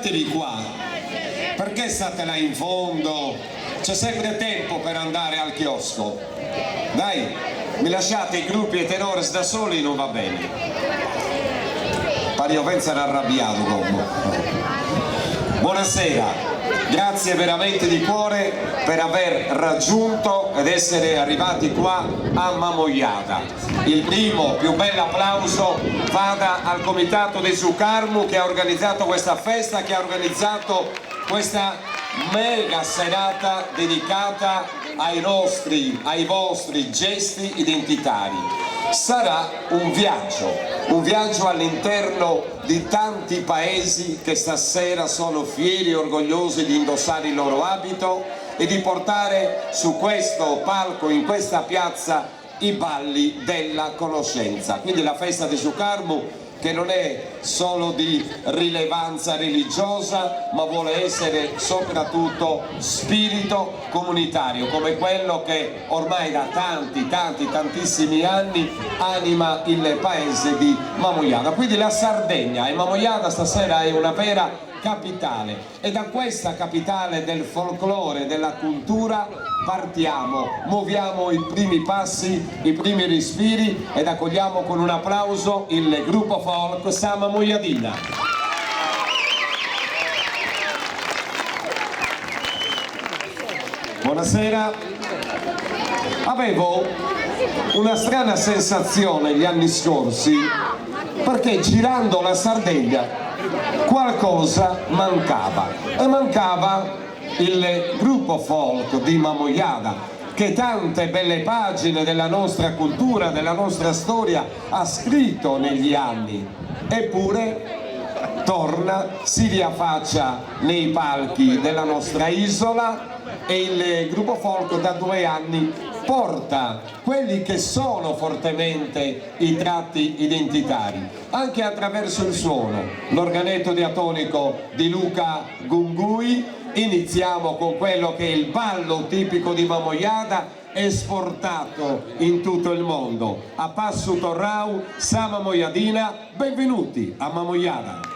Mettetevi qua, perché state là in fondo? C'è sempre tempo per andare al chiosco. Dai, mi lasciate i gruppi e tenores da soli, non va bene. Pariovenza era arrabbiato come. Buonasera. Grazie veramente di cuore per aver raggiunto ed essere arrivati qua a Mamoiada. Il primo più bel applauso vada al comitato dei Sukarmu che ha organizzato questa festa, che ha organizzato questa mega serata dedicata ai vostri gesti identitari. Sarà un viaggio all'interno di tanti paesi che stasera sono fieri e orgogliosi di indossare il loro abito e di portare su questo palco, in questa piazza, i balli della conoscenza. Quindi la festa di Sukarmu, che non è solo di rilevanza religiosa, ma vuole essere soprattutto spirito comunitario, come quello che ormai da tantissimi anni anima il paese di Mamoiada. Quindi la Sardegna e Mamoiada stasera è una vera capitale, e da questa capitale del folklore, della cultura partiamo, muoviamo i primi passi, i primi respiri, ed accogliamo con un applauso il gruppo folk Sama Moiadina. Buonasera. Avevo una strana sensazione gli anni scorsi, perché girando la Sardegna qualcosa mancava, e mancava il gruppo folk di Mamoiada, che tante belle pagine della nostra cultura, della nostra storia ha scritto negli anni. Eppure torna, si riaffaccia nei palchi della nostra isola, e il gruppo folk da 2 anni porta quelli che sono fortemente i tratti identitari, anche attraverso il suono. L'organetto diatonico di Luca Gungui. Iniziamo con quello che è il ballo tipico di Mamoiada, esportato in tutto il mondo. A Passu Torrau, Sama Moiadina, benvenuti a Mamoiada.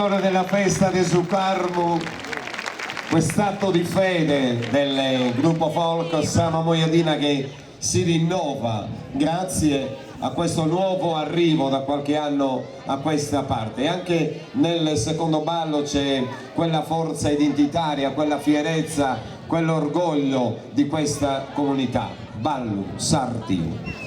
signore della festa di Sucarmu, quest'atto di fede del gruppo folk Sama Moiadina che si rinnova grazie a questo nuovo arrivo da qualche anno a questa parte. E anche nel secondo ballo c'è quella forza identitaria, quella fierezza, quell'orgoglio di questa comunità. Ballo Sarti.